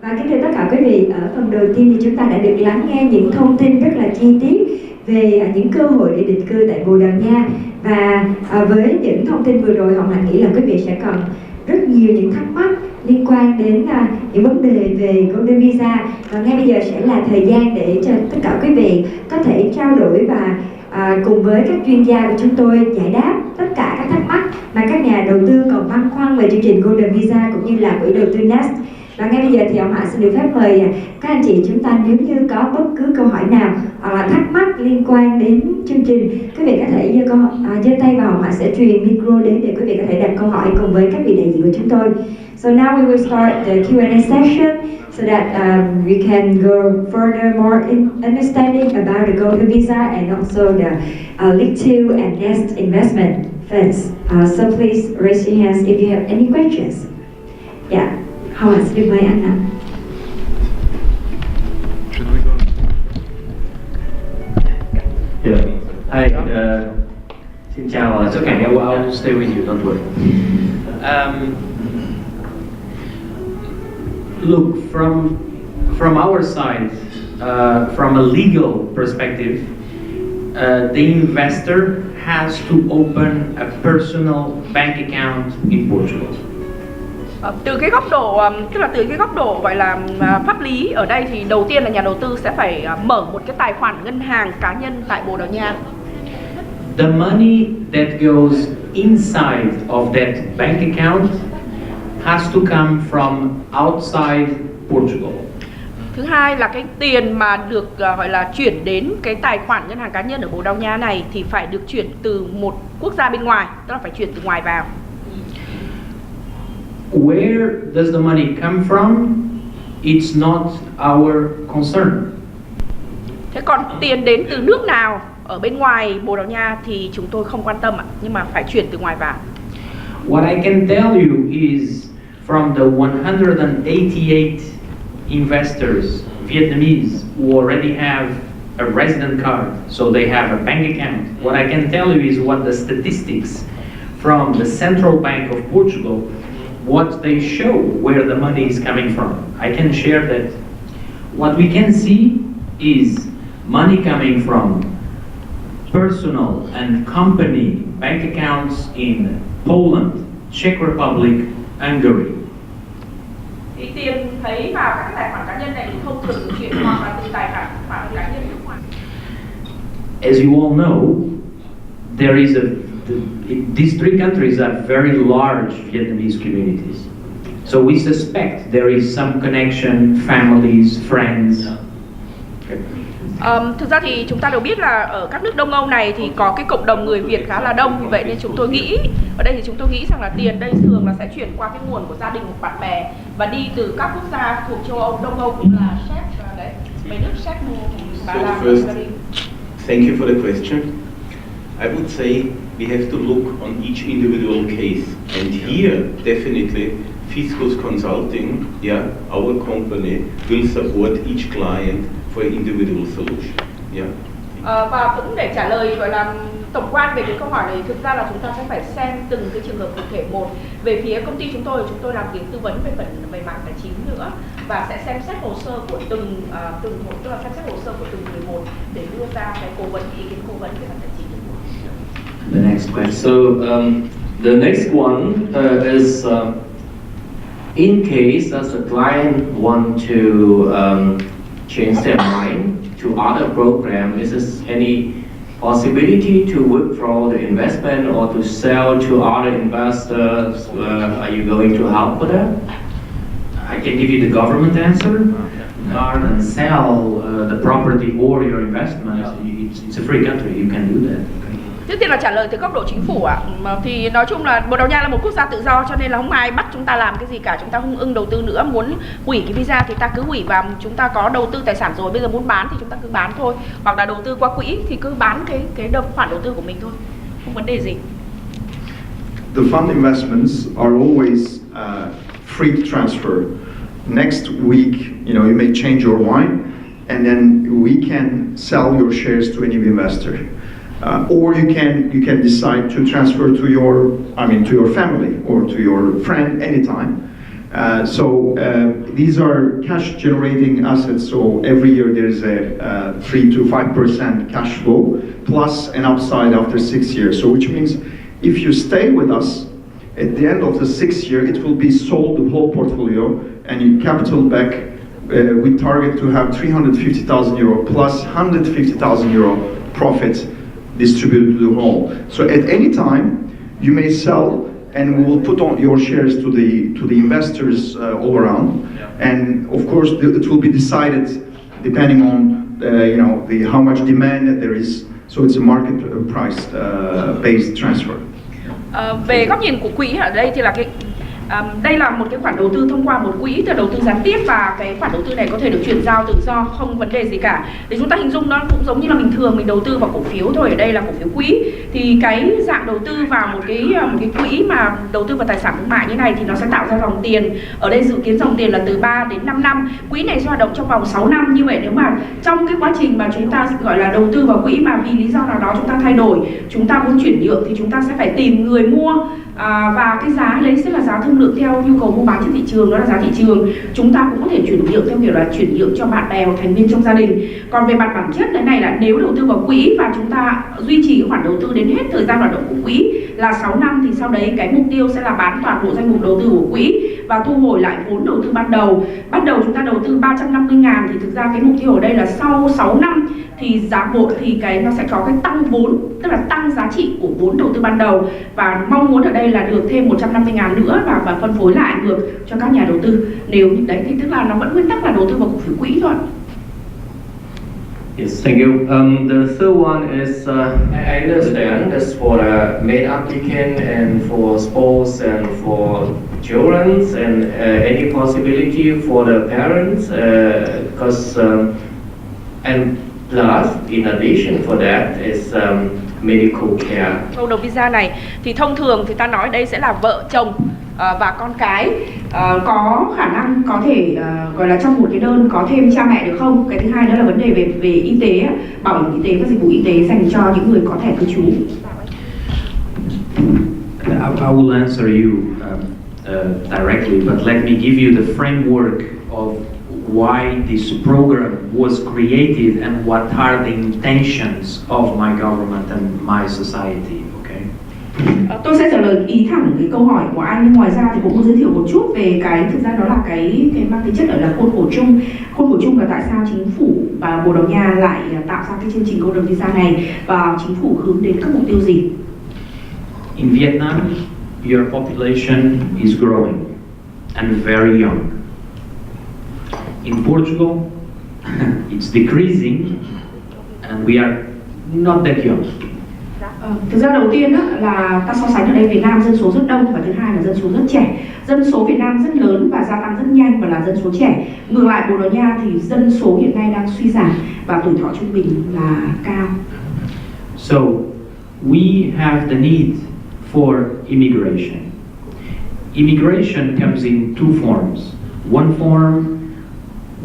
Và kính thưa tất cả quý vị, ở phần đầu tiên thì chúng ta đã được lắng nghe những thông tin rất là chi tiết về những cơ hội để định cư tại Bồ Đào Nha. Và với những thông tin vừa rồi, Hồng Hạnh nghĩ là quý vị sẽ còn rất nhiều những thắc mắc liên quan đến những vấn đề về Golden Visa. Và ngay bây giờ sẽ là thời gian để cho tất cả quý vị có thể trao đổi và cùng với các chuyên gia của chúng tôi giải đáp tất cả các thắc mắc mà các nhà đầu tư còn băn khoăn về chương trình Golden Visa cũng như là quỹ đầu tư Nest. Và ngay bây giờ thì Hồng Hạnh xin được phép mời các anh chị chúng ta, nếu như có bất cứ câu hỏi nào hoặc là thắc mắc liên quan đến chương trình, quý vị có thể giơ tay vào, Hồng Hạnh sẽ truyền micro đến để quý vị có thể đặt câu hỏi cùng với các vị đại diện của chúng tôi. So now we will start the Q&A session so that we can go further more in understanding about the Golden Visa and also the Lick2 and Nest investment funds. So please raise your hands if you have any questions. Yeah. Hồng Hạnh xin mời anh ạ. Yeah. Hi. Xin chào tất cả. I'll stay with you. Don't worry. Look, from our side, from a legal perspective, the investor has to open a personal bank account in Portugal. Từ cái góc độ, tức là từ cái góc độ gọi là pháp lý ở đây thì đầu tiên là nhà đầu tư sẽ phải mở một cái tài khoản ngân hàng cá nhân tại Bồ Đào Nha. The money that goes inside of that bank account has to come from outside Portugal. Thứ hai là cái tiền mà được gọi là chuyển đến cái tài khoản ngân hàng cá nhân ở Bồ Đào Nha này thì phải được chuyển từ một quốc gia bên ngoài, tức là phải chuyển từ ngoài vào. Where does the money come from? It's not our concern. Thế còn tiền đến từ nước nào ở bên ngoài Bồ Đào Nha thì chúng tôi không quan tâm ạ, nhưng mà phải chuyển từ ngoài vào. What I can tell you is from the 188 investors, Vietnamese, who already have a resident card, so they have a bank account. What I can tell you is what the statistics from the Central Bank of Portugal, what they show where the money is coming from. I can share that. What we can see is money coming from personal and company bank accounts in Poland, Czech Republic, Hungary. Thì tiền thấy vào các tài khoản cá nhân này không thường được chuyển hoặc là từ tài khoản cá nhân nước ngoài. As you all know, there is these three countries are very large Vietnamese communities. So we suspect there is some connection, families, friends. Thực ra thì chúng ta đều biết là ở các nước Đông Âu này thì có cái cộng đồng người Việt khá là đông, vì vậy nên chúng tôi nghĩ ở đây thì chúng tôi nghĩ rằng là tiền đây thường là sẽ chuyển qua cái nguồn của gia đình hoặc bạn bè và đi từ các quốc gia thuộc châu Âu, Đông Âu cũng là Séc đấy, mấy nước Séc, Ba Lan, Hungary. Thank you for the question. I would say we have to look on each individual case, and here definitely Fiscus Consulting, our company, will support each client for individual solution. Và cũng để trả lời gọi là tổng quan về cái câu hỏi này, thực ra là chúng ta sẽ phải xem từng cái trường hợp cụ thể một. Về phía công ty chúng tôi làm việc tư vấn về mảng tài chính nữa và sẽ xem xét hồ sơ của từng hộ, tức là xem xét hồ sơ của từng người một để đưa ra cái ý kiến cố vấn về mảng tài chính. The next question. So the next one is in case as a client want to change their mind to other program, is there any possibility to withdraw the investment or to sell to other investors? Are you going to help with that? I can give you the government answer. Rather than sell the property or your investment, it's a free country, you can do that. Trước tiên là trả lời từ góc độ chính phủ ạ. Thì nói chung là Bồ Đào Nha là một quốc gia tự do, cho nên là không ai bắt chúng ta làm cái gì cả. Chúng ta không ưng đầu tư nữa, muốn hủy cái visa thì ta cứ hủy, và chúng ta có đầu tư tài sản rồi, bây giờ muốn bán thì chúng ta cứ bán thôi. Hoặc là đầu tư qua quỹ thì cứ bán cái khoản đầu tư của mình thôi, không vấn đề gì. The fund investments are always free transfer. Next week, you may change your mind, and then we can sell your shares to any investor. Or you can decide to transfer to your family or to your friend anytime. These are cash generating assets, so every year there is a 3 to 5% cash flow plus an upside after 6 years. So which means if you stay with us, at the end of the 6th year it will be sold, the whole portfolio, and you capital back. We target to have 350,000 euro plus 150,000 euro profit distributed to the whole. So at any time you may sell, and we will put on your shares to the investors all around. And of course, it will be decided depending on how much demand there is. So it's a market price based transfer. Về góc nhìn của quỹ ở đây thì là đây là một cái khoản đầu tư thông qua một quỹ từ đầu tư gián tiếp, và cái khoản đầu tư này có thể được chuyển giao tự do, không vấn đề gì cả. Để chúng ta hình dung nó cũng giống như là bình thường mình đầu tư vào cổ phiếu thôi, ở đây là cổ phiếu quỹ. Thì cái dạng đầu tư vào một cái quỹ mà đầu tư vào tài sản thương mại như này thì nó sẽ tạo ra dòng tiền. Ở đây dự kiến dòng tiền là từ 3 đến 5 năm. Quỹ này sẽ hoạt động trong vòng 6 năm. Như vậy nếu mà trong cái quá trình mà chúng ta gọi là đầu tư vào quỹ mà vì lý do nào đó chúng ta thay đổi, chúng ta muốn chuyển nhượng thì chúng ta sẽ phải tìm người mua. Và cái giá lấy sẽ là giá thương lượng theo nhu cầu mua bán trên thị trường, đó là giá thị trường. Chúng ta cũng có thể chuyển nhượng theo kiểu là chuyển nhượng cho bạn bè hoặc thành viên trong gia đình. Còn về mặt bản chất cái này là nếu đầu tư vào quỹ và chúng ta duy trì khoản đầu tư đến hết thời gian hoạt động của quỹ là 6 năm, thì sau đấy cái mục tiêu sẽ là bán toàn bộ danh mục đầu tư của quỹ và thu hồi lại vốn đầu tư ban đầu. Bắt đầu chúng ta đầu tư 350.000 thì thực ra cái mục tiêu ở đây là sau 6 năm thì giá vốn thì nó sẽ có cái tăng vốn, tức là tăng giá trị của vốn đầu tư ban đầu, và mong muốn ở đây là được thêm 150.000 nữa và phân phối lại ngược cho các nhà đầu tư. Nếu như đấy thì tức là nó vẫn nguyên tắc là đầu tư vào cổ phiếu quỹ thôi. Yes, thank you. The third one is, I understand that's for the main applicant and for spouse and for children, and any possibility for the parents, because and plus, in addition for that is medical care. Câu đầu visa này thì thông thường thì ta nói đây sẽ là vợ chồng và con cái có khả năng có thể gọi là trong một cái đơn có thêm cha mẹ được không? Cái thứ hai đó là vấn đề về y tế, bảo hiểm y tế và dịch vụ y tế dành cho những người có thẻ cư trú. I will answer you directly, but let me give you the framework of why this program was created and what are the intentions of my government and my society. Okay? Tôi sẽ trả lời ý thẳng cái câu hỏi của anh, nhưng ngoài ra thì cũng muốn giới thiệu một chút về cái thực ra đó là cái mang tính chất là khuôn khổ chung. Khuôn khổ chung là tại sao chính phủ và Bồ Đào Nha lại tạo ra cái chương trình Golden Visa này và chính phủ hướng đến các mục tiêu gì? In Vietnam, your population is growing and very young. In Portugal, it's decreasing and we are not that young. Thực ra đầu tiên là ta so sánh ở đây Việt Nam dân số rất đông và thứ hai là dân số rất trẻ. Dân số Việt Nam rất lớn và gia tăng rất nhanh và là dân số trẻ. Ngược lại Bồ Đào Nha thì dân số hiện nay đang suy giảm và tuổi thọ trung bình là cao. So we have the need for immigration. Immigration comes in two forms. One form,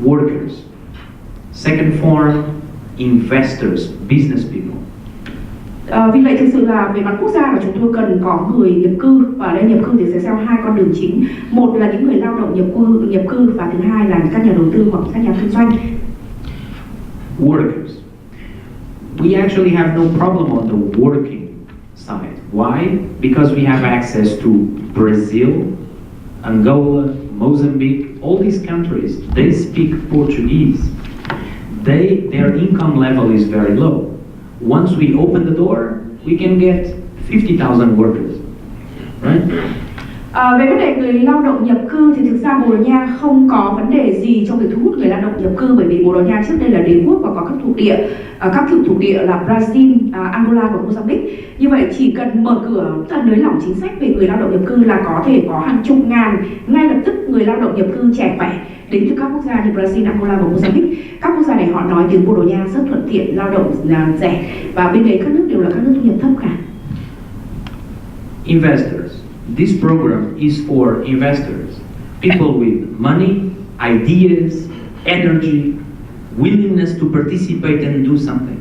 workers. Second form, investors, business people. Vì vậy thực sự là về mặt quốc gia là chúng tôi cần có người nhập cư, và đây nhập cư thì sẽ theo hai con đường chính. Một là những người lao động nhập cư và thứ hai là các nhà đầu tư hoặc các nhà kinh doanh. Workers. We actually have no problem on the working side. Why? Because we have access to Brazil, Angola, Mozambique, all these countries. They speak Portuguese. Their income level is very low. Once we open the door, we can get 50,000 workers, right? Về vấn đề người lao động nhập cư thì thực ra Bồ Đào Nha không có vấn đề gì trong việc thu hút người lao động nhập cư, bởi vì Bồ Đào Nha trước đây là đế quốc và có các thuộc địa, các cựu thuộc địa là Brazil, Angola và Mozambique. Như vậy chỉ cần mở cửa, nới lỏng chính sách về người lao động nhập cư là có thể có hàng chục ngàn ngay lập tức người lao động nhập cư trẻ khỏe đến từ các quốc gia như Brazil, Angola và Mozambique. Các quốc gia này họ nói tiếng Bồ Đào Nha rất thuận tiện, lao động rẻ, và bên đấy các nước đều là các nước thu nhập thấp cả. Investors. This program is for investors, people with money, ideas, energy, willingness to participate and do something.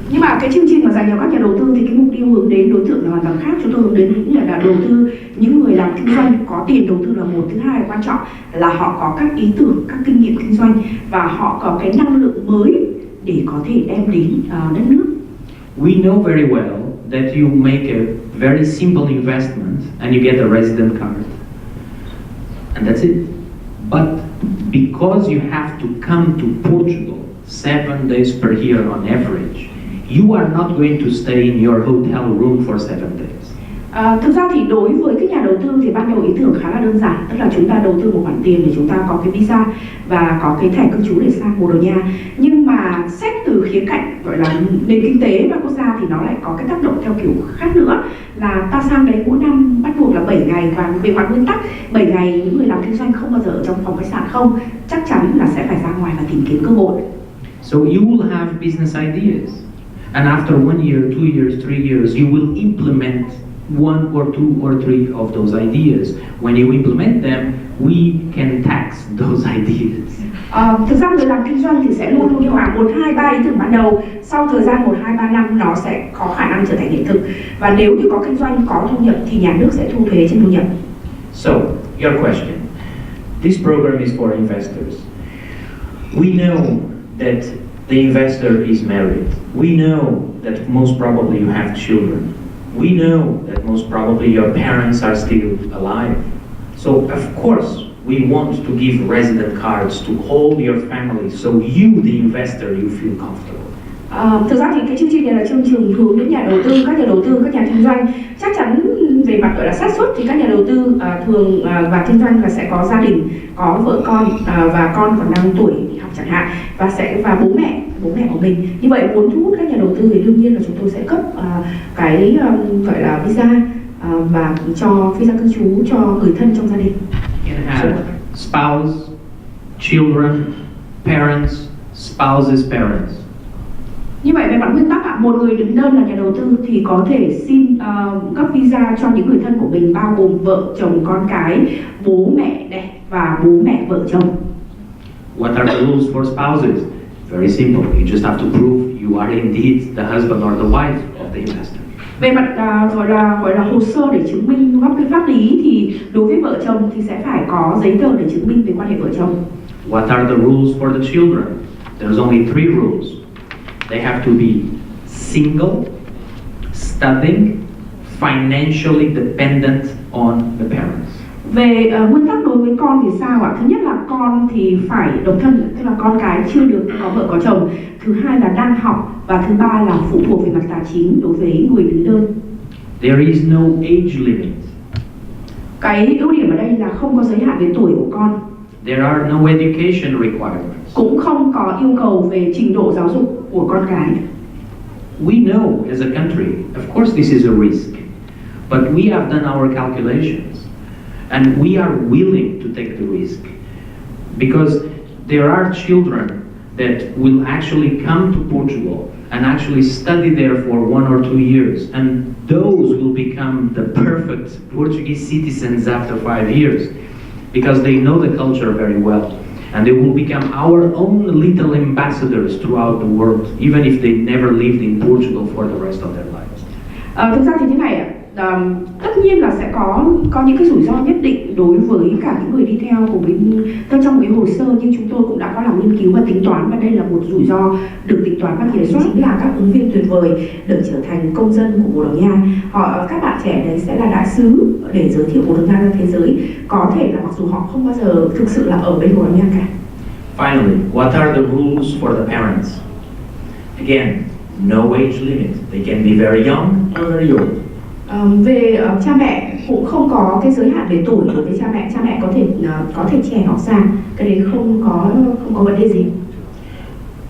Nhưng mà cái chương trình mà dành cho các nhà đầu tư thì cái mục tiêu hướng đến đối tượng là hoàn toàn khác. Chúng tôi hướng đến những nhà đầu tư những người làm kinh doanh có tiền đầu tư là một, thứ hai là quan trọng là họ có các ý tưởng, các kinh nghiệm kinh doanh và họ có cái năng lượng mới để có thể đem đến đất nước. We know very well that you make a very simple investment and you get a resident card. And that's it. But because you have to come to Portugal 7 days per year on average, you are not going to stay in your hotel room for 7 days. Thực ra thì đối với các nhà đầu tư thì ban đầu ý tưởng khá là đơn giản, tức là chúng ta đầu tư một khoản tiền để chúng ta có cái visa và có cái thẻ cư trú để sang Bồ Đào Nha. Nhưng mà xét từ khía cạnh gọi là nền kinh tế và quốc gia thì nó lại có cái tác động theo kiểu khác nữa, là ta sang đấy mỗi năm bắt buộc là 7 ngày và về mặt nguyên tắc 7 ngày những người làm kinh doanh không bao giờ ở trong phòng khách sạn không, chắc chắn là sẽ phải ra ngoài và tìm kiếm cơ hội. So you will have business ideas. And after 1 year, 2 years, 3 years, you will implement 1 or 2 or 3 of those ideas. When you implement them, we can tax those ideas. Thực ra người làm kinh doanh thì sẽ luôn luôn khoảng 1, 2, 3 ý tưởng ban đầu. Sau thời gian 1, 2, 3 năm nó sẽ có khả năng trở thành hiện thực. Và nếu như có kinh doanh, có thu nhập thì nhà nước sẽ thu thuế trên thu nhập. So, your question. This program is for investors. We know that the investor is married. We know that most probably you have children. We know that most probably your parents are still alive. So, of course, we want to give resident cards to all your family, so you, the investor, you feel comfortable. Thực ra thì cái chương trình này là chương trình hướng đến nhà đầu tư, các nhà kinh doanh. Chắc chắn về mặt gọi là xác suất thì các nhà đầu tư thường và kinh doanh là sẽ có gia đình, có vợ con và con còn đang tuổi học chẳng hạn, và bố mẹ của mình. Như vậy muốn thu hút các nhà đầu tư thì đương nhiên là chúng tôi sẽ cấp cái gọi là visa và cho visa cư trú cho người thân trong gia đình. You can have spouse, children, parents, spouses, parents. Như vậy về mặt nguyên tắc một người đứng đơn là nhà đầu tư thì có thể xin cấp visa cho những người thân của mình, bao gồm vợ, chồng, con cái, bố mẹ này và bố mẹ vợ chồng. What are the rules for spouses? Very simple. You just have to prove you are indeed the husband or the wife of the investor. Về mặt gọi là hồ sơ để chứng minh góp cái pháp lý thì đối với vợ chồng thì sẽ phải có giấy tờ để chứng minh về quan hệ vợ chồng. What are the rules for the children? There's only 3 rules. They have to be single, studying, financially dependent on the parents. Về nguyên tắc đối với con thì sao ạ? Thứ nhất là con thì phải độc thân, tức là con cái chưa được có vợ có chồng. Thứ hai là đang học và thứ ba là phụ thuộc về mặt tài chính đối với người đứng đơn. There is no age limit. Cái ưu điểm ở đây là không có giới hạn về tuổi của con. There are no education requirements. Cũng không có yêu cầu về trình độ giáo dục của con cái. We know as a country, of course this is a risk, but we have done our calculations and we are willing to take the risk because there are children that will actually come to Portugal and actually study there for 1 or 2 years, and those will become the perfect Portuguese citizens after 5 years because they know the culture very well. And they will become our own little ambassadors throughout the world, even if they never lived in Portugal for the rest of their lives. Thực ra thì thế này ạ, tất nhiên là sẽ có những cái rủi ro nhất định đối với cả những người đi theo của mình trong một cái hồ sơ, nhưng chúng tôi cũng đã có làm nghiên cứu và tính toán, và đây là một rủi ro được tính toán và kiểm soát. Chính là các ứng viên tuyệt vời được trở thành công dân của Bồ Đào Nha. Các bạn trẻ đấy sẽ là đại sứ để giới thiệu Bồ Đào Nha ra thế giới. Có thể là mặc dù họ không bao giờ thực sự là ở bên Bồ Đào Nha cả. Finally, what are the rules for the parents? Again, no age limit. They can be very young or very old. Về cha mẹ cũng không có cái giới hạn về tuổi đối với cha mẹ có thể trẻ hoặc già, cái đấy không có vấn đề gì.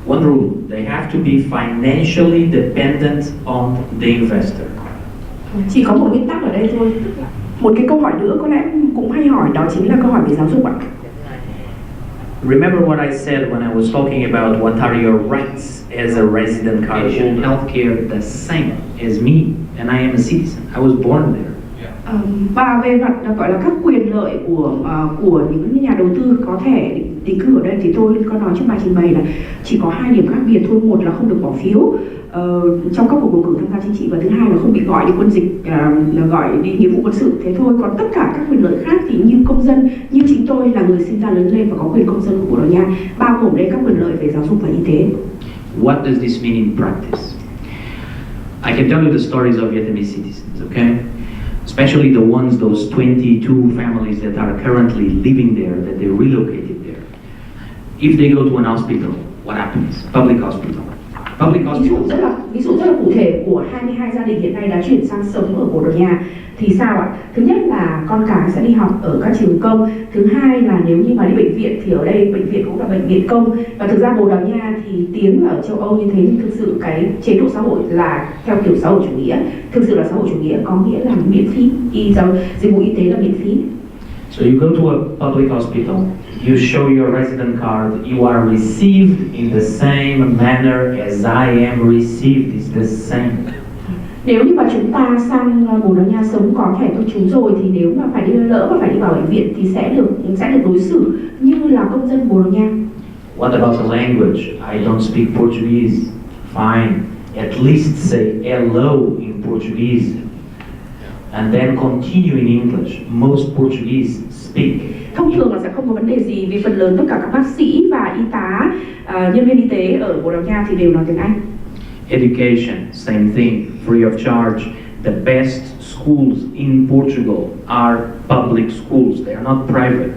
One rule, they have to be financially dependent on the investor. Chỉ có một nguyên tắc ở đây thôi. Một cái câu hỏi nữa có lẽ cũng hay hỏi, đó chính là câu hỏi về giáo dục ạ. Remember what I said when I was talking about what are your rights as a resident card holder? Healthcare the same as me, and I am a citizen. I was born there. Và về mặt gọi là các quyền lợi của những nhà đầu tư có thể định cư ở đây thì tôi có nói trong bài trình bày là chỉ có 2 điểm khác biệt thôi. Một là không được bỏ phiếu trong các cuộc bầu cử tham gia chính trị, và thứ hai là không bị gọi đi quân dịch, gọi đi nghĩa vụ quân sự, thế thôi. Còn tất cả các quyền lợi khác thì như công dân, như chính tôi là người sinh ra lớn lên và có quyền công dân của Bồ Đào Nha, bao gồm đây các quyền lợi về giáo dục và y tế. What does this mean in practice? I can tell you the stories of Vietnamese citizens, okay? Especially the ones, those 22 families that are currently living there, that they relocated there. If they go to an hospital, what happens? Public hospital. Public hospital. Ví dụ rất là cụ thể của 22 gia đình hiện nay đã chuyển sang sống ở Bồ Đào Nha thì sao ạ? Thứ nhất là con cái sẽ đi học ở các trường công. Thứ hai là nếu như mà đi bệnh viện thì ở đây bệnh viện cũng là bệnh viện công. Và thực ra Bồ Đào Nha thì tiếng ở châu Âu như thế, nhưng thực sự cái chế độ xã hội là theo kiểu xã hội chủ nghĩa. Thực sự là xã hội chủ nghĩa có nghĩa là miễn phí, dịch vụ y tế là miễn phí. So you go to a public hospital, you show your resident card, you are received in the same manner as I am received, it's the same. Nếu như mà chúng ta sang Bồ Đào Nha sống có thẻ cư trú rồi thì nếu mà phải đi lỡ mà phải đi vào bệnh viện thì sẽ được đối xử như là công dân Bồ Đào Nha. What about the language? I don't speak Portuguese. Fine. At least say hello in Portuguese. And then continue in English. Most Portuguese speak. Thông thường là sẽ không có vấn đề gì vì phần lớn tất cả các bác sĩ và y tá, nhân viên y tế ở Bồ Đào Nha thì đều nói tiếng Anh. Education, same thing, free of charge. The best schools in Portugal are public schools. They are not private.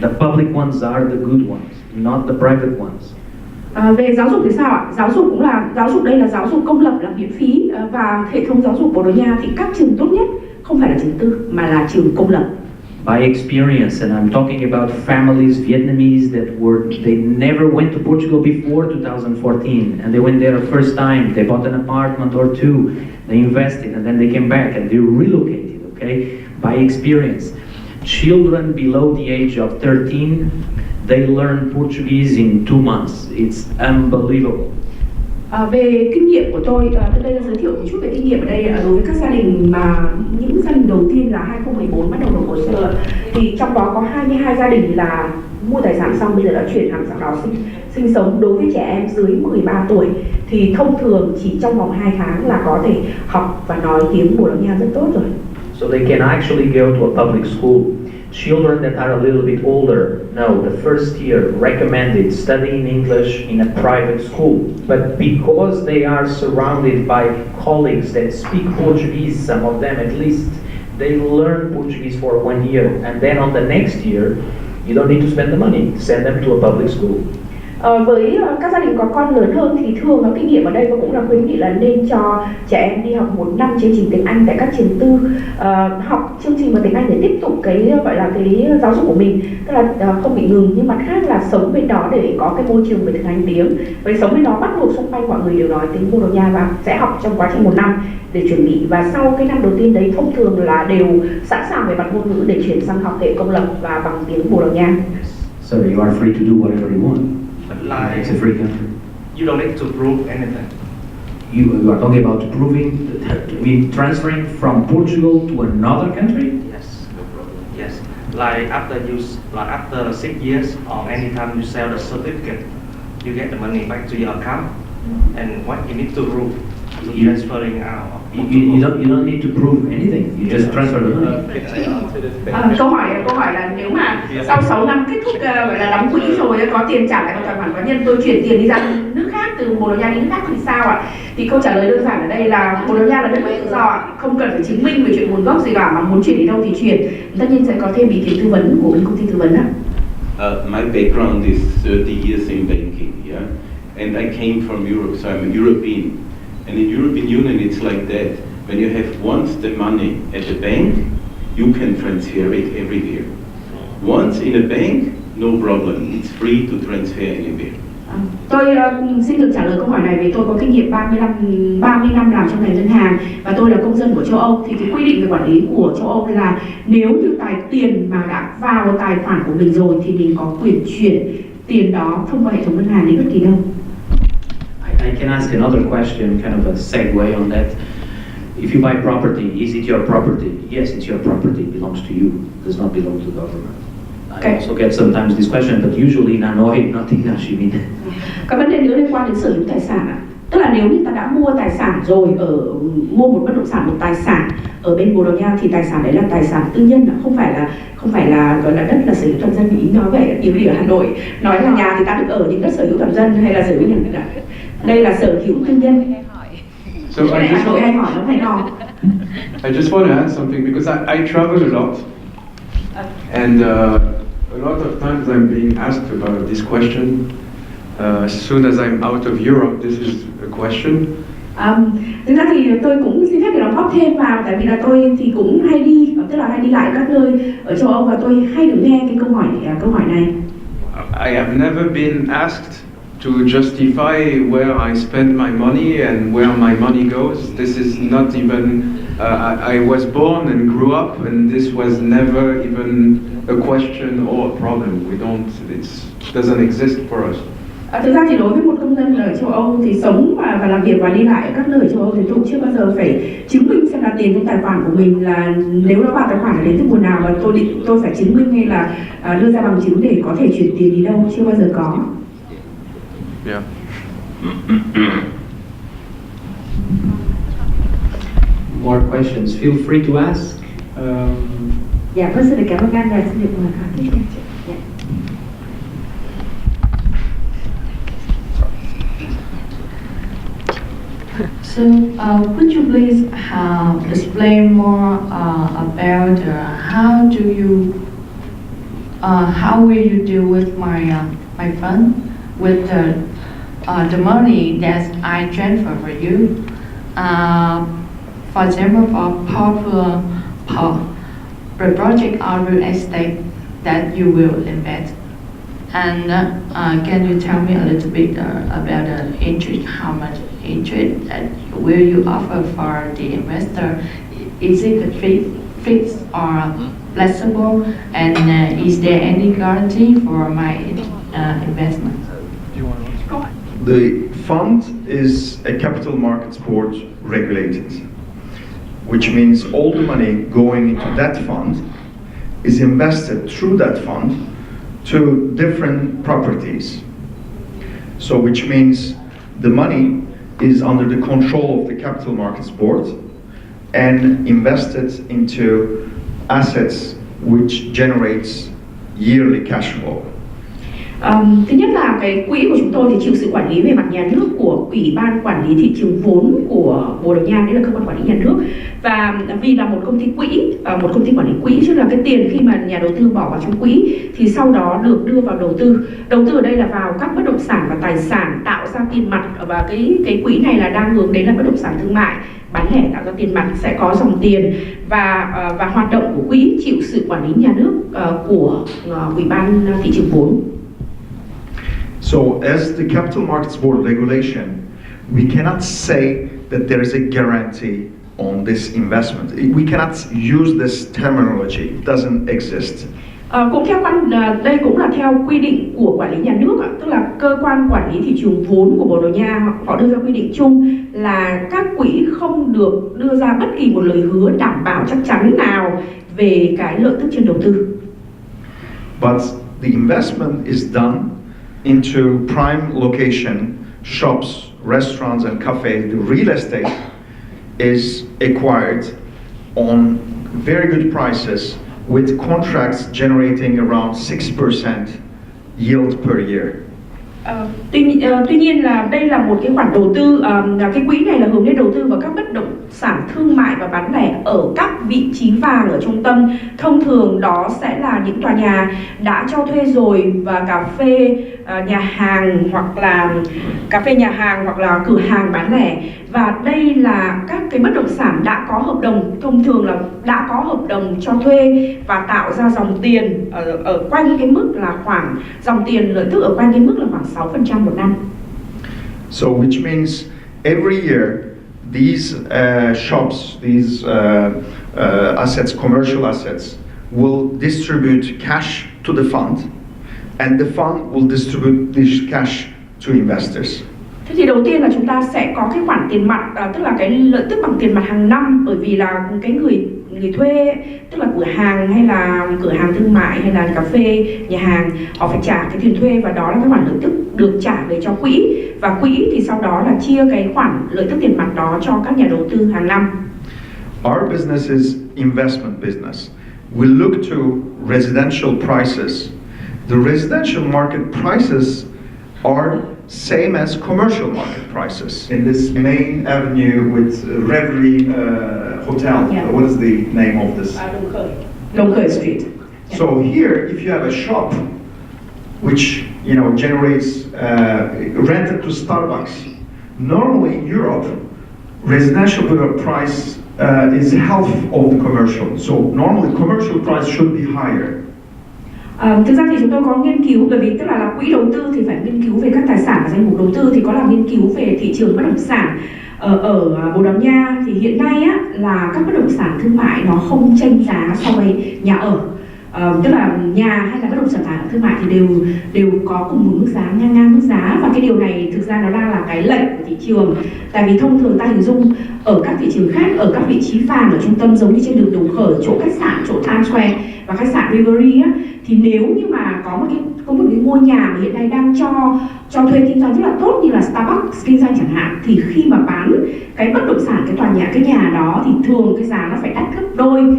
The public ones are the good ones, not the private ones. Về giáo dục thì sao ạ? Giáo dục đây là giáo dục công lập, là miễn phí, và hệ thống giáo dục Bồ Đào Nha thì các trường tốt nhất không phải là trường tư mà là trường công lập. By experience, and I'm talking about families, Vietnamese they never went to Portugal before 2014, and they went there the first time, they bought an apartment or two, they invested, and then they came back and they relocated, okay? By experience, children below the age of 13, they learn Portuguese in 2 months. It's unbelievable. Về kinh nghiệm của tôi đây là giới thiệu một chút về kinh nghiệm ở đây đối với các gia đình mà những gia đình đầu tiên là 2014 bắt đầu nộp hồ sơ, thì trong đó có 22 gia đình là mua tài sản xong bây giờ đã chuyển hàng sau đó sinh sống. Đối với trẻ em dưới 13 tuổi thì thông thường chỉ trong vòng 2 tháng là có thể học và nói tiếng Bồ Đào Nha rất tốt rồi. So they can actually go to a public school. Children that are a little bit older, no, the first year recommended studying English in a private school. But because they are surrounded by colleagues that speak Portuguese, some of them at least, they learn Portuguese for 1 year. And then on the next year, you don't need to spend the money. Send them to a public school. Với các gia đình có con lớn hơn thì thường là kinh nghiệm ở đây và cũng là khuyến nghị là nên cho trẻ em đi học 1 năm chương trình tiếng Anh tại các trường tư, học chương trình bằng tiếng Anh để tiếp tục cái gọi là cái giáo dục của mình, tức là không bị ngừng, nhưng mặt khác là sống bên đó để có cái môi trường về thực hành tiếng. Với sống bên đó bắt buộc xung quanh mọi người đều nói tiếng Bồ Đào Nha và sẽ học trong quá trình 1 năm để chuẩn bị, và sau cái năm đầu tiên đấy thông thường là đều sẵn sàng về mặt ngôn ngữ để chuyển sang học hệ công lập và bằng tiếng Bồ Đào Nha. So you are free to do whatever you want. Like, it's a free country. You don't need to prove anything. You are talking about proving, transferring from Portugal to another country? Yes, no problem. Yes, after 6 years or anytime you sell the certificate, you get the money back to your account. And what you need to prove to transferring out. You don't need to prove anything. You just transfer the money. Câu hỏi là nếu mà sau 6 năm kết thúc gọi là đóng quỹ rồi có tiền trả lại vào tài khoản cá nhân, tôi chuyển tiền đi ra nước khác từ Bồ Đào Nha đi nước khác thì sao ạ? Thì câu trả lời đơn giản ở đây là Bồ Đào Nha là đất nước tự do ạ, không cần phải chứng minh về chuyện nguồn gốc gì cả, mà muốn chuyển đi đâu thì chuyển. Tất nhiên sẽ có thêm ý kiến tư vấn của bên công ty tư vấn ạ. My background is 30 years in banking, yeah, and I came from Europe, so I'm a European. And in European Union, it's like that. When you have once the money at the bank, you can transfer it everywhere. Once in a bank, no problem. It's free to transfer anywhere. Tôi xin được trả lời câu hỏi này vì tôi có kinh nghiệm 30 năm làm trong ngành ngân hàng và tôi là công dân của châu Âu. Thì cái quy định về quản lý của châu Âu là nếu như tiền mà đã vào tài khoản của mình rồi thì mình có quyền chuyển tiền đó thông qua hệ thống ngân hàng đến bất kỳ đâu. I can ask another question, kind of a segue on that. If you buy property, is it your property? Yes, it's your property. It belongs to you. It does not belong to the government. I also get sometimes this question, but usually in Hanoi, nothing actually. Cái vấn đề nữa liên quan đến sở hữu tài sản ạ. Tức là nếu như ta đã mua tài sản rồi, mua một bất động sản, một tài sản ở bên Bồ Đào Nha thì tài sản đấy là tài sản tư nhân, không phải là gọi là đất là sở hữu toàn dân. Ý nói vậy nhiều khi ở Hà Nội nói là nhà thì ta được ở những đất sở hữu toàn dân hay là sở hữu nhà nước. Đây là sở hữu tư nhân. So I Hà Nội hay hỏi nó hay no. I just want to add something because I travel a lot, and a lot of times I'm being asked about this question. As soon as I'm out of Europe, this is a question. Thực ra thì tôi cũng xin phép để đóng góp thêm vào, tại vì là tôi thì cũng hay đi, tức là hay đi lại các nơi ở châu Âu và tôi hay được nghe cái câu hỏi này. I have never been asked to justify where I spend my money and where my money goes. This is not even. I was born and grew up, and this was never even a question or a problem. It doesn't exist for us. Thực ra thì đối với một công dân ở châu Âu thì sống và làm việc và đi lại ở các nơi ở châu Âu thì tôi chưa bao giờ phải chứng minh xem là tiền trong tài khoản của mình là nếu nó vào tài khoản là đến từ nguồn nào và tôi phải chứng minh hay là đưa ra bằng chứng để có thể chuyển tiền đi đâu, chưa bao giờ có. Yeah. More questions, feel free to ask. Dạ, vâng, xin được cảm ơn anh và xin được mời hỏi tiếp theo. Dạ. So, would you please explain more about how will you deal with my fund with the money that I transfer for you? For example, for the project or real estate that you will invest. And can you tell me a little bit about the interest? How much interest that will you offer for the investor? Is it fixed or flexible? And is there any guarantee for my investment? The fund is a capital markets board regulated, which means all the money going into that fund is invested through that fund to different properties. So which means the money is under the control of the capital markets board and invested into assets which generates yearly cash flow. Thứ nhất là cái quỹ của chúng tôi thì chịu sự quản lý về mặt nhà nước của Ủy ban Quản lý Thị trường Vốn của Bồ Đào Nha, đấy là cơ quan quản lý nhà nước. Và vì là một công ty quỹ, một công ty quản lý quỹ, chứ là cái tiền khi mà nhà đầu tư bỏ vào trong quỹ thì sau đó được đưa vào đầu tư. Đầu tư ở đây là vào các bất động sản và tài sản tạo ra tiền mặt, và cái quỹ này là đang hướng đến là bất động sản thương mại bán lẻ tạo ra tiền mặt, sẽ có dòng tiền và hoạt động của quỹ chịu sự quản lý nhà nước của Ủy ban Thị trường Vốn. So as the Capital Markets Board regulation, we cannot say that there is a guarantee on this investment. We cannot use this terminology. It doesn't exist. Cũng theo đây cũng là theo quy định của quản lý nhà nước, tức là cơ quan quản lý thị trường vốn của Bồ Đào Nha, họ đưa ra quy định chung là các quỹ không được đưa ra bất kỳ một lời hứa đảm bảo chắc chắn nào về cái lợi tức trên đầu tư. But the investment is done into prime location, shops, restaurants and cafes. The real estate is acquired on very good prices with contracts generating around 6% yield per year. Tuy nhiên là đây là một cái khoản đầu tư, cái quỹ này là hướng đến đầu tư vào các bất động sản thương mại và bán lẻ ở các vị trí vàng ở trung tâm. Thông thường đó sẽ là những tòa nhà đã cho thuê rồi và cà phê nhà hàng hoặc là cửa hàng bán lẻ. Và đây là các cái bất động sản đã có hợp đồng, thông thường là đã có hợp đồng cho thuê và tạo ra dòng tiền ở quanh cái mức là khoảng dòng tiền lợi tức ở quanh cái mức là khoảng 6% một năm. So which means every year these shops, these assets, commercial assets, will distribute cash to the fund, and the fund will distribute this cash to investors. Thế thì đầu tiên là chúng ta sẽ có cái khoản tiền mặt, tức là cái lợi tức bằng tiền mặt hàng năm, bởi vì là cái người người thuê, tức là cửa hàng hay là cửa hàng thương mại hay là cà phê, nhà hàng, họ phải trả cái tiền thuê và đó là cái khoản lợi tức được trả về cho quỹ, và quỹ thì sau đó là chia cái khoản lợi tức tiền mặt đó cho các nhà đầu tư hàng năm. Our business is investment business. We look to residential prices. The residential market prices are same as commercial market prices. In this main avenue with Reverie Hotel, Yeah. what is the name of this? Đồng Khởi Street. So here, if you have a shop which generates rented to Starbucks, normally in Europe, residential price is half of the commercial. So normally commercial price should be higher. Thực ra thì chúng tôi có nghiên cứu, bởi vì tức là quỹ đầu tư thì phải nghiên cứu về các tài sản và danh mục đầu tư, thì có làm nghiên cứu về thị trường bất động sản ở Bồ Đào Nha. Thì hiện nay á, là các bất động sản thương mại nó không chênh giá so với nhà ở. Tức là nhà hay là bất động sản thương mại thì đều có cùng một mức giá, ngang mức giá, và cái điều này thực ra nó đang là cái lệnh của thị trường. Tại vì thông thường ta hình dung ở các thị trường khác, ở các vị trí vàng ở trung tâm giống như trên đường Đồng Khởi, chỗ khách sạn, chỗ Times Square và khách sạn Rivery á, thì nếu như mà có một cái ngôi nhà mà hiện nay đang cho thuê kinh doanh rất là tốt như là Starbucks kinh doanh chẳng hạn, thì khi mà bán cái bất động sản, cái nhà đó thì thường cái giá nó phải đắt gấp đôi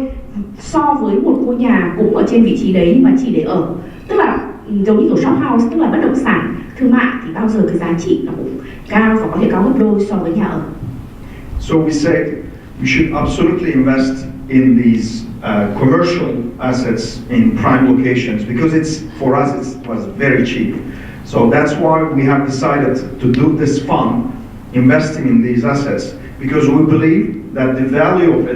so với một ngôi nhà cũng ở trên vị trí đấy nhưng mà chỉ để ở. Tức là giống như kiểu shop house, tức là bất động sản thương mại thì bao giờ cái giá trị nó cũng cao và có thể cao gấp đôi so với nhà ở. So we say we should absolutely invest in these commercial assets in prime locations because for us it was very cheap. So that's why we have decided to do this fund, investing in these assets, because we believe that the value of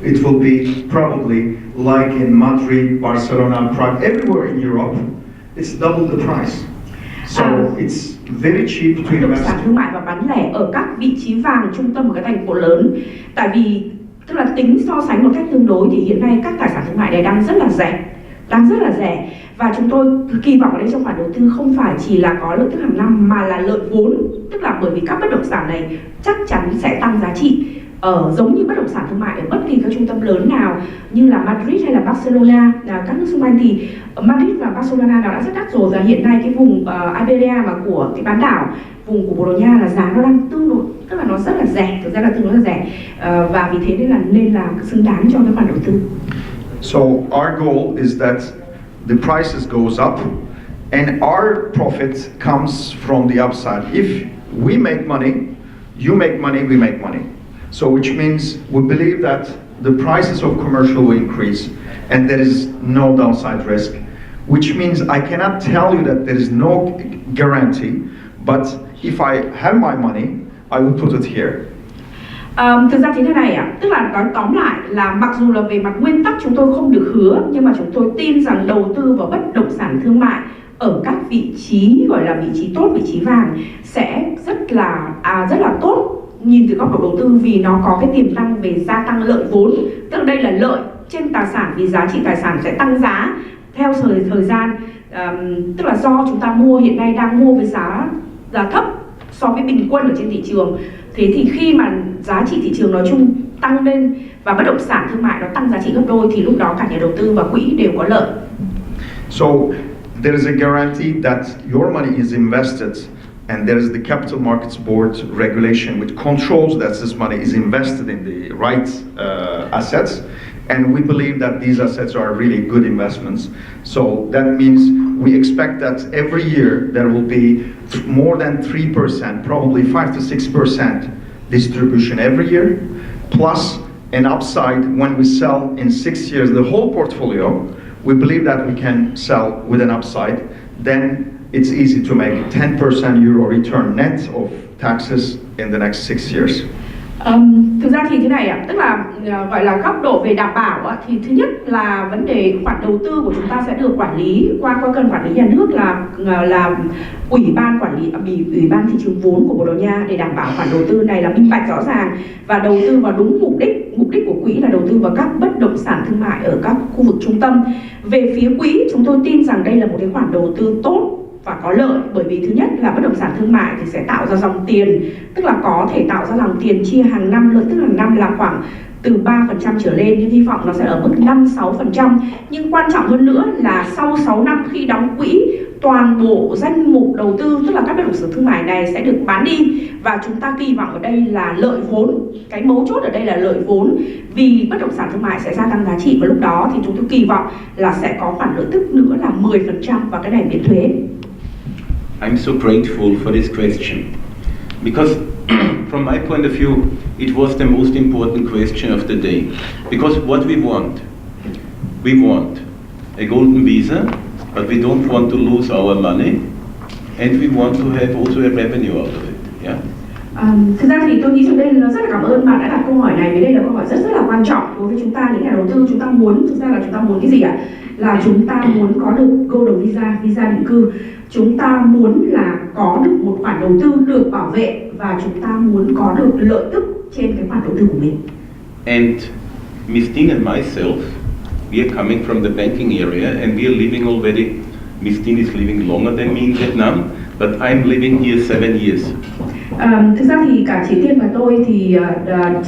it will be probably like in Madrid, Barcelona, Prague, everywhere in Europe, it's double the price. So it's very cheap to Bất động invest. sản thương mại và bán lẻ ở các vị trí vàng trung tâm của cái thành phố lớn. Tại vì tức là tính so sánh một cách tương đối thì hiện nay các tài sản thương mại này đang rất là rẻ, và chúng tôi kỳ vọng ở đây trong khoản đầu tư không phải chỉ là có lợi tức hàng năm mà là lợi vốn, tức là bởi vì các bất động sản này chắc chắn sẽ tăng giá trị. Giống như bất động sản thương mại ở bất kỳ các trung tâm lớn nào như là Madrid hay là Barcelona, các nước xung quanh, thì Madrid và Barcelona nó đã rất đắt rồi, và hiện nay cái vùng Iberia mà của cái bán đảo, vùng của Bồ Đào Nha là giá nó đang tương đối, tức là nó rất là rẻ, thực ra là tương đối là rẻ, và vì thế nên là xứng đáng cho cái khoản đầu tư. So our goal is that the prices goes up and our profit comes from the upside. If we make money, you make money, we make money. So which means we believe that the prices of commercial will increase and there is no downside risk. Which means I cannot tell you that there is no guarantee, but if I have my money, I will put it here. Thực ra thế này ạ, tức là nói tóm lại là mặc dù là về mặt nguyên tắc chúng tôi không được hứa, nhưng mà chúng tôi tin rằng đầu tư vào bất động sản thương mại ở các vị trí gọi là vị trí tốt, vị trí vàng sẽ rất là tốt nhìn từ góc độ đầu tư, vì nó có cái tiềm năng về gia tăng lợi vốn, tức là đây là lợi trên tài sản vì giá trị tài sản sẽ tăng giá theo thời gian, tức là do chúng ta mua hiện nay đang mua với giá thấp so với bình quân ở trên thị trường. Thế thì khi mà giá trị thị trường nói chung tăng lên và bất động sản thương mại nó tăng giá trị gấp đôi thì lúc đó cả nhà đầu tư và quỹ đều có lợi. So there is a guarantee that your money is invested and there is the Capital Markets Board regulation which controls that this money is invested in the right assets, and we believe that these assets are really good investments. So that means we expect that every year there will be more than 3%, probably 5 to 6% distribution every year, plus an upside when we sell in 6 years the whole portfolio. We believe that we can sell with an upside. Then it's easy to make 10% euro return net of taxes in the next 6 years. Thực ra thì thế này ạ, tức là gọi là góc độ về đảm bảo ạ, thì thứ nhất là vấn đề khoản đầu tư của chúng ta sẽ được quản lý qua kênh quản lý nhà nước là ủy ban thị trường vốn của Bồ Đào Nha, để đảm bảo khoản đầu tư này là minh bạch rõ ràng và đầu tư vào đúng mục đích. Mục đích của quỹ là đầu tư vào các bất động sản thương mại ở các khu vực trung tâm. Về phía quỹ, chúng tôi tin rằng đây là một cái khoản đầu tư tốt và có lợi, bởi vì thứ nhất là bất động sản thương mại thì sẽ tạo ra dòng tiền, tức là có thể tạo ra dòng tiền chia hàng năm, lợi tức hàng năm là khoảng từ 3% trở lên, nhưng hy vọng nó sẽ ở mức 5-6%. Nhưng quan trọng hơn nữa là sau 6 năm khi đóng quỹ, toàn bộ danh mục đầu tư, tức là các bất động sản thương mại này sẽ được bán đi, và chúng ta kỳ vọng ở đây là lợi vốn. Cái mấu chốt ở đây là lợi vốn, vì bất động sản thương mại sẽ gia tăng giá trị, và lúc đó thì chúng tôi kỳ vọng là sẽ có khoản lợi tức nữa là 10%, và cái này miễn thuế. I'm so grateful for this question, because from my point of view, it was the most important question of the day. Because what we want a golden visa, but we don't want to lose our money, and we want to have also a revenue out of it. Yeah. Thực ra thì tôi nghĩ rằng đây là rất là cảm ơn bạn đã đặt câu hỏi này, vì đây là câu hỏi rất là quan trọng đối với chúng ta, những nhà đầu tư. Chúng ta muốn, thực ra là chúng ta muốn cái gì ạ? Là chúng ta muốn có được golden visa, visa định cư. Chúng ta muốn là có được một khoản đầu tư được bảo vệ, và chúng ta muốn có được lợi tức trên cái khoản đầu tư của mình. And Miss Tin and myself, we are coming from the banking area, and we are living already. Miss Tin is living longer than me in Vietnam, but I'm living here 7 years. Thực ra thì cả chị Tiên và tôi thì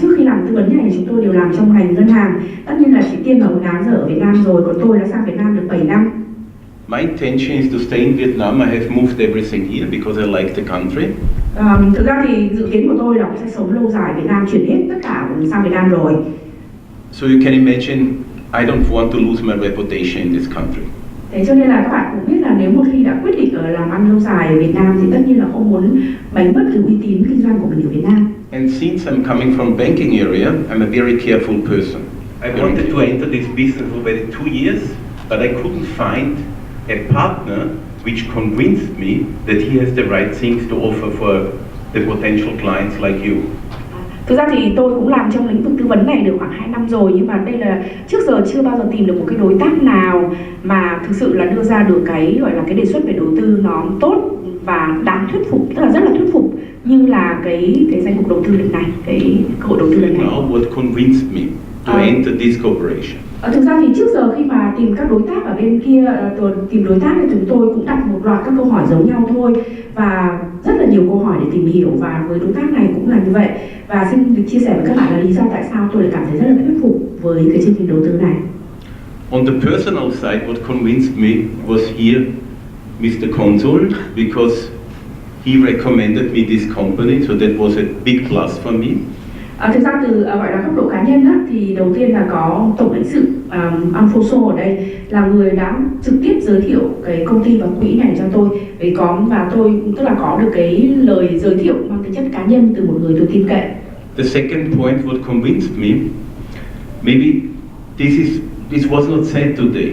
trước khi làm tư vấn này chúng tôi đều làm trong ngành ngân hàng. Tất nhiên là chị Tiên là một tháng giờ ở Việt Nam rồi, còn tôi đã sang Việt Nam được 7 năm. My intention is to stay in Vietnam. I have moved everything here because I like the country. Thực ra thì dự kiến của tôi là cũng sẽ sống lâu dài Việt Nam, chuyển hết tất cả sang Việt Nam rồi. So you can imagine, I don't want to lose my reputation in this country. Thế cho nên là các bạn cũng biết là nếu một khi đã quyết định ở làm ăn lâu dài ở Việt Nam thì tất nhiên là không muốn đánh mất cái uy tín kinh doanh của mình ở Việt Nam. And since I'm coming from banking area, I'm a very careful person. I wanted to enter this business already 2 years, but I couldn't find a partner which convinced me that he has the right things to offer for the potential clients like you. Thực ra thì tôi cũng làm trong lĩnh vực tư vấn này được khoảng 2 năm rồi, nhưng mà đây là trước giờ chưa bao giờ tìm được một cái đối tác nào mà thực sự là đưa ra được cái gọi là cái đề xuất về đầu tư nó tốt và đáng thuyết phục, tức là rất là thuyết phục, như là cái danh mục đầu tư lần này, cái cơ hội đầu tư lần này. Now what convinced me to enter this cooperation? Thực ra thì trước giờ khi mà tìm các đối tác ở bên kia, tìm đối tác thì chúng tôi cũng đặt một loạt các câu hỏi giống nhau thôi, và rất là nhiều câu hỏi để tìm hiểu, và với đối tác này cũng là như vậy. Và xin được chia sẻ với các bạn là lý do tại sao tôi lại cảm thấy rất là thuyết phục với cái chương trình đầu tư này. On the personal side, what convinced me was here, Mr. Consul, because he recommended me this company, so that was a big plus for me. Thực ra từ gọi là góc độ cá nhân á, thì đầu tiên là có tổng lãnh sự Alfonso ở đây là người đã trực tiếp giới thiệu cái công ty và quỹ này cho tôi, và tôi tức là có được cái lời giới thiệu mang tính chất cá nhân từ một người tôi tin cậy. The second point what convinced me, maybe this was not said today,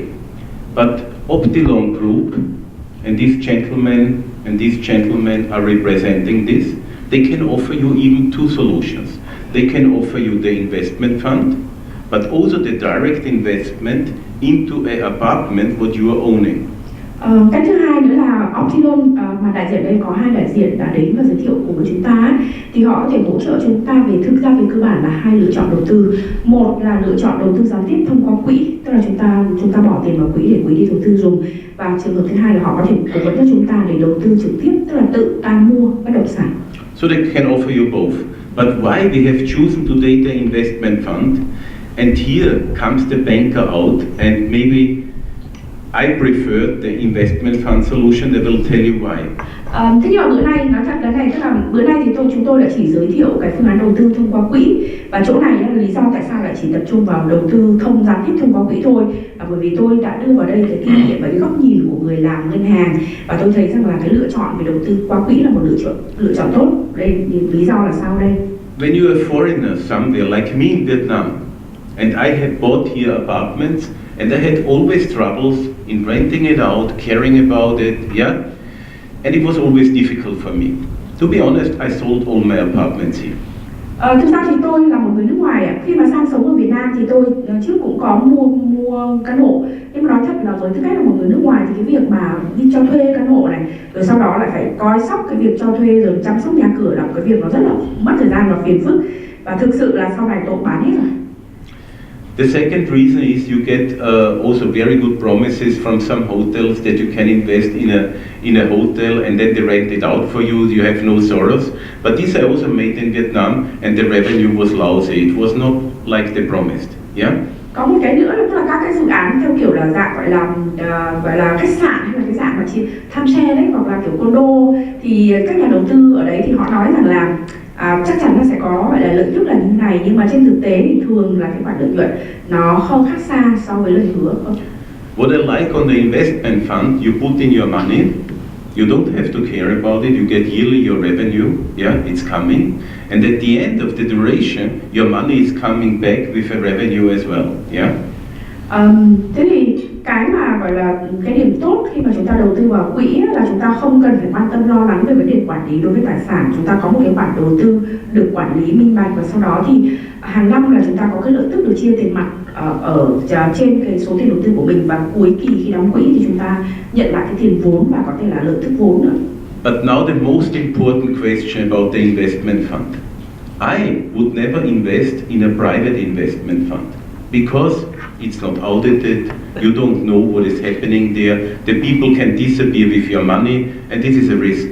but Optilon Group and these gentlemen are representing this. They can offer you even two solutions. They can offer you the investment fund, but also the direct investment into an apartment what you are owning. Cách thứ hai nữa là Optilon, mà đại diện đây có 2 đại diện đã đến và giới thiệu cùng với chúng ta, thì họ có thể hỗ trợ chúng ta về thực ra về cơ bản là 2 lựa chọn đầu tư. Một là lựa chọn đầu tư gián tiếp thông qua quỹ, tức là chúng ta bỏ tiền vào quỹ để quỹ đi đầu tư dùng, và trường hợp thứ hai là họ có thể cố vấn cho chúng ta để đầu tư trực tiếp, tức là tự ta mua bất động sản. So they can offer you both. But why we have chosen today the investment fund, and here comes the banker out, and maybe I prefer the investment fund solution. I will tell you why. Thế nhưng mà bữa nay nói thật cái này, tức là bữa nay thì chúng tôi đã chỉ giới thiệu cái phương án đầu tư thông qua quỹ, và chỗ này là lý do tại sao lại chỉ tập trung vào đầu tư gián tiếp thông qua quỹ thôi, bởi vì tôi đã đưa vào đây cái kinh nghiệm và cái góc nhìn của người làm ngân hàng, và tôi thấy rằng là cái lựa chọn về đầu tư qua quỹ là một lựa chọn tốt. Đây lý do là sao đây? When you are a foreigner somewhere like me in Vietnam, and I had bought here apartments, and I had always troubles in renting it out, caring about it, yeah? And it was always difficult for me. To be honest, I sold all my apartments here. Thực ra thì tôi là một người nước ngoài, khi mà sang sống ở Việt Nam thì tôi trước cũng có mua căn hộ, nhưng mà nói thật là với tư cách là một người nước ngoài thì cái việc mà đi cho thuê căn hộ này, rồi sau đó lại phải coi sóc cái việc cho thuê rồi chăm sóc nhà cửa là một cái việc nó rất là mất thời gian và phiền phức, và thực sự là sau này tôi bán hết rồi. The second reason is you get also very good promises from some hotels that you can invest in a hotel and then they rent it out for you. You have no sorrows. But this I also made in Vietnam, and the revenue was lousy. It was not like they promised. Yeah. Có một cái nữa là các cái dự án theo kiểu là dạng gọi là khách sạn hay là cái dạng mà chỉ timeshare đấy, hoặc là kiểu condo, thì các nhà đầu tư ở đấy thì họ nói rằng là chắc chắn nó sẽ có gọi là lợi tức là như này, nhưng mà trên thực tế thì thường là cái khoản lợi nhuận nó không khác xa so với lời hứa. What I like on the investment fund, you put in your money, you don't have to care about it, you get yearly your revenue, yeah, it's coming, and at the end of the duration, your money is coming back with a revenue as well, yeah. Thế thì cái mà gọi là cái điểm tốt khi mà chúng ta đầu tư vào quỹ là chúng ta không cần phải quan tâm lo lắng về vấn đề quản lý đối với tài sản. Chúng ta có một cái khoản đầu tư được quản lý minh bạch, và sau đó thì hàng năm là chúng ta có cái lợi tức được chia tiền mặt ở trên cái số tiền đầu tư của mình, và cuối kỳ khi đóng quỹ thì chúng ta nhận lại cái tiền vốn và có thể là lợi tức vốn nữa. But now the most important question about the investment fund. I would never invest in a private investment fund because it's not audited, you don't know what is happening there, the people can disappear with your money, and this is a risk.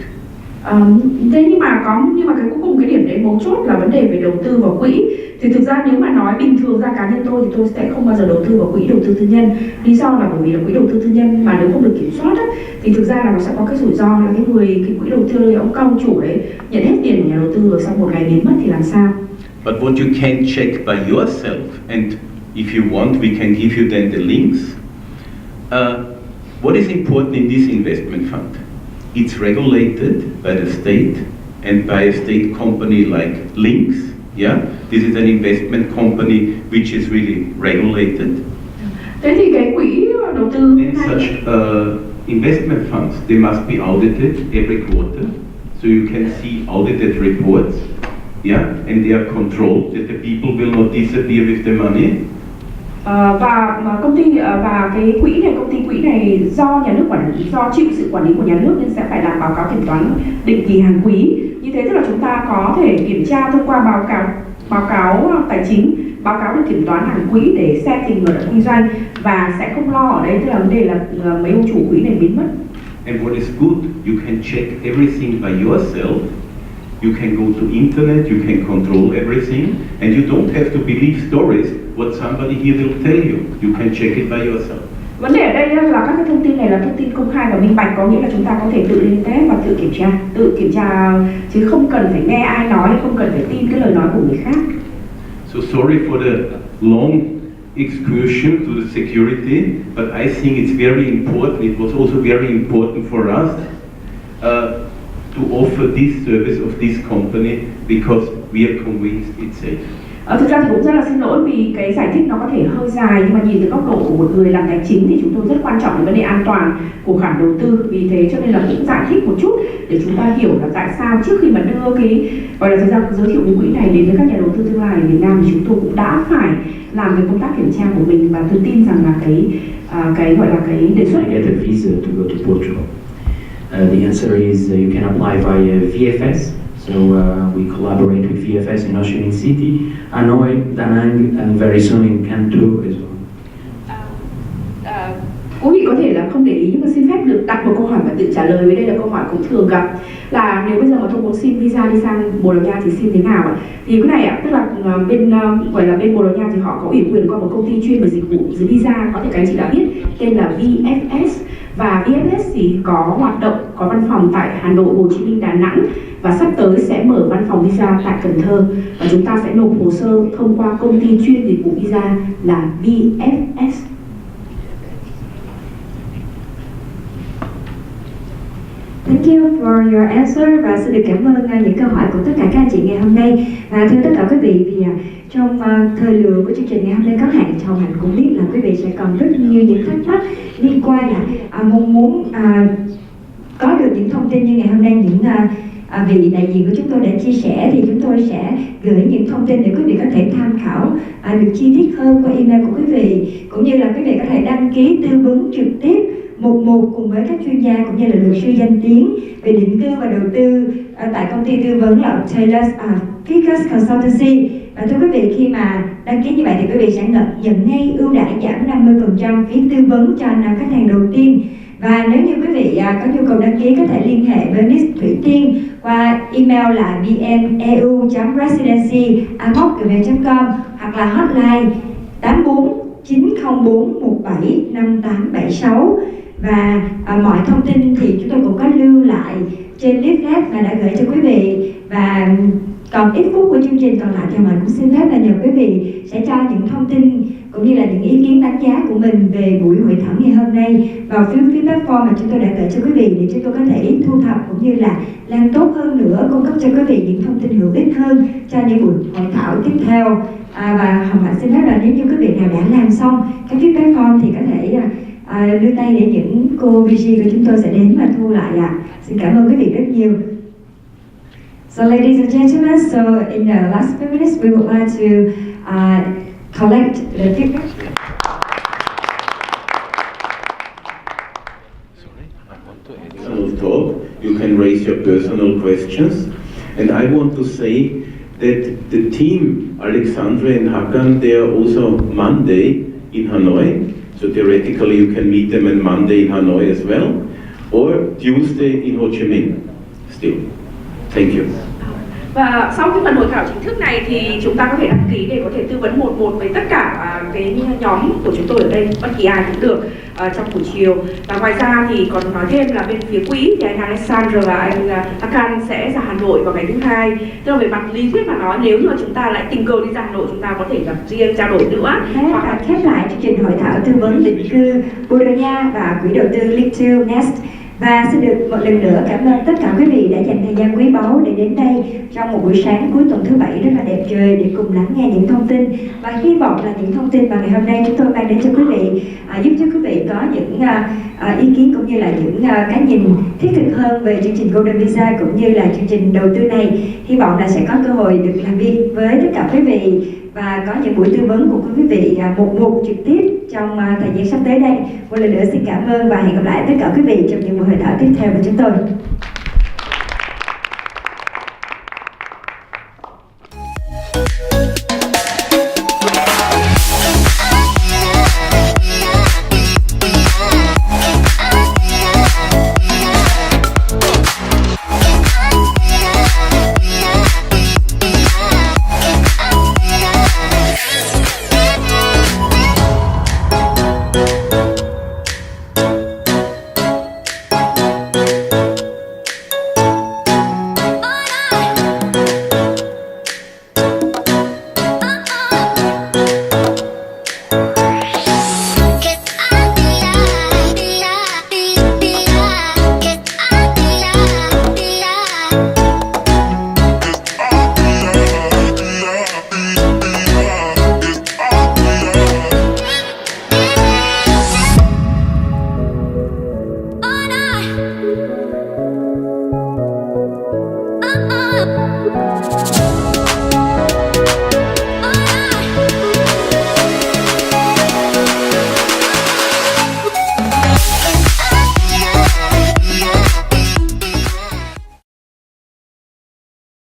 Thế nhưng mà cái cuối cùng cái điểm đấy mấu chốt là vấn đề về đầu tư vào quỹ. Thì thực ra nếu mà nói bình thường ra cá nhân tôi thì tôi sẽ không bao giờ đầu tư vào quỹ đầu tư tư nhân. Lý do là bởi vì là quỹ đầu tư tư nhân mà nếu không được kiểm soát thì thực ra là nó sẽ có cái rủi ro là cái quỹ đầu tư, ông công chủ đấy nhận hết tiền của nhà đầu tư rồi sau một ngày biến mất thì làm sao? But what you can check by yourself, and if you want, we can give you then the links. What is important in this investment fund? It's regulated by the state and by a state company like Links. Yeah, this is an investment company which is really regulated. Thế thì cái quỹ đầu tư In such investment funds, they must be audited every quarter, so you can see audited reports. Yeah, and they are controlled that the people will not disappear with the money. Và công ty và cái công ty quỹ này do nhà nước quản lý, do chịu sự quản lý của nhà nước nên sẽ phải làm báo cáo kiểm toán định kỳ hàng quý. Như thế tức là chúng ta có thể kiểm tra thông qua báo cáo tài chính, báo cáo được kiểm toán hàng quý để xem tình hình kinh doanh, và sẽ không lo ở đấy tức là vấn đề là mấy ông chủ quỹ này biến mất. And what is good, you can check everything by yourself. You can go to internet, you can control everything, and you don't have to believe stories what somebody here will tell you. You can check it by yourself. Vấn đề ở đây là các cái thông tin này là thông tin công khai và minh bạch, có nghĩa là chúng ta có thể tự lên internet và tự kiểm tra chứ không cần phải nghe ai nói, không cần phải tin cái lời nói của người khác. So sorry for the long excursion to the security, but I think it's very important. It was also very important for us to offer this service of this company because we are convinced it's safe. Thực ra thì cũng rất là xin lỗi vì cái giải thích nó có thể hơi dài, nhưng mà nhìn từ góc độ của một người làm tài chính thì chúng tôi rất quan trọng đến vấn đề an toàn của khoản đầu tư. Vì thế cho nên là cũng giải thích một chút để chúng ta hiểu là tại sao trước khi mà đưa cái gọi là thực ra giới thiệu cái quỹ này đến với các nhà đầu tư tương lai ở Việt Nam thì chúng tôi cũng đã phải làm cái công tác kiểm tra của mình, và tôi tin rằng là cái gọi là cái đề xuất. Get a visa to go to Portugal. The answer is you can apply via VFS. So we collaborate with VFS in Ho Chi Minh City, Hanoi, Da Nang, and very soon in Can Tho as well. Quý vị có thể là không để ý nhưng mà xin phép được đặt một câu hỏi và tự trả lời. Với đây là câu hỏi cũng thường gặp là nếu bây giờ mà tôi muốn xin visa đi sang Bồ Đào Nha thì xin thế nào ạ? Thì cái này ạ, tức là bên gọi là bên Bồ Đào Nha thì họ có ủy quyền qua một công ty chuyên về dịch vụ visa, có thể các anh chị đã biết, tên là VFS. Và VFS thì có hoạt động, có văn phòng tại Hà Nội, Hồ Chí Minh, Đà Nẵng, và sắp tới sẽ mở văn phòng visa tại Cần Thơ, và chúng ta sẽ nộp hồ sơ thông qua công ty chuyên dịch vụ visa là VFS. Thank you for your answer, và xin được cảm ơn những câu hỏi của tất cả các anh chị ngày hôm nay. Và thưa tất cả quý vị, vì trong thời lượng của chương trình ngày hôm nay có hạn, Hồng Hạnh cũng biết là quý vị sẽ còn rất nhiều những thắc mắc liên quan là mong muốn có được những thông tin như ngày hôm nay những vị đại diện của chúng tôi đã chia sẻ, thì chúng tôi sẽ gửi những thông tin để quý vị có thể tham khảo được chi tiết hơn qua email của quý vị, cũng như là quý vị có thể đăng ký tư vấn trực tiếp một cùng với các chuyên gia cũng như là luật sư danh tiếng về định cư và đầu tư tại công ty tư vấn là Fiscus Consultancy. Và thưa quý vị, khi mà đăng ký như vậy thì quý vị sẽ nhận ngay ưu đãi giảm 50% phí tư vấn cho 5 khách hàng đầu tiên. Và nếu như quý vị có nhu cầu đăng ký có thể liên hệ với Miss Thủy Tiên qua email là vneu.residency@gmail.com hoặc là hotline 84 904 17 5876. Và mọi thông tin thì chúng tôi cũng có lưu lại trên leaflet mà đã gửi cho quý vị. Và còn ít phút của chương trình còn lại thì mình cũng xin phép là nhờ quý vị sẽ cho những thông tin cũng như là những ý kiến đánh giá của mình về buổi hội thảo ngày hôm nay vào phiếu feedback form mà chúng tôi đã gửi cho quý vị, để chúng tôi có thể thu thập cũng như là làm tốt hơn nữa, cung cấp cho quý vị những thông tin hữu ích hơn cho những buổi hội thảo tiếp theo. Và Hồng Hạnh xin phép là nếu như quý vị nào đã làm xong cái feedback form thì có thể đưa tay để những cô VG của chúng tôi sẽ đến và thu lại ạ. Xin cảm ơn quý vị rất nhiều. So ladies and gentlemen, so in the last few minutes we would like to collect the feedback. Personal talk, you can raise your personal questions, and I want to say that the team, Alexandra and Hakan, they are also Monday in Hanoi, so theoretically you can meet them on Monday in Hanoi as well, or Tuesday in Ho Chi Minh still. Thank you. Và sau cái phần hội thảo chính thức này thì chúng ta có thể đăng ký để có thể tư vấn một với tất cả cái nhóm của chúng tôi ở đây, bất kỳ ai cũng được trong buổi chiều. Và ngoài ra thì còn nói thêm là bên phía quỹ thì anh Alexander và anh Hakan sẽ ra Hà Nội vào ngày thứ Hai. Tức là về mặt lý thuyết mà nói, nếu như chúng ta lại tình cờ đi ra Hà Nội, chúng ta có thể gặp riêng trao đổi nữa. Hoặc là khép lại chương trình hội thảo tư vấn định cư Bồ Đào Nha và quỹ đầu tư Little Nest. Và xin được một lần nữa cảm ơn tất cả quý vị đã dành thời gian quý báu để đến đây trong một buổi sáng cuối tuần thứ Bảy rất là đẹp trời để cùng lắng nghe những thông tin. Và hy vọng là những thông tin mà ngày hôm nay chúng tôi mang đến cho quý vị giúp cho quý vị có những ý kiến cũng như là những cái nhìn thiết thực hơn về chương trình Golden Visa cũng như là chương trình đầu tư này. Hy vọng là sẽ có cơ hội được làm việc với tất cả quý vị và có những buổi tư vấn của quý vị một trực tiếp trong thời gian sắp tới đây. Một lần nữa xin cảm ơn và hẹn gặp lại tất cả quý vị trong những buổi hội thảo tiếp theo của chúng tôi. Oh,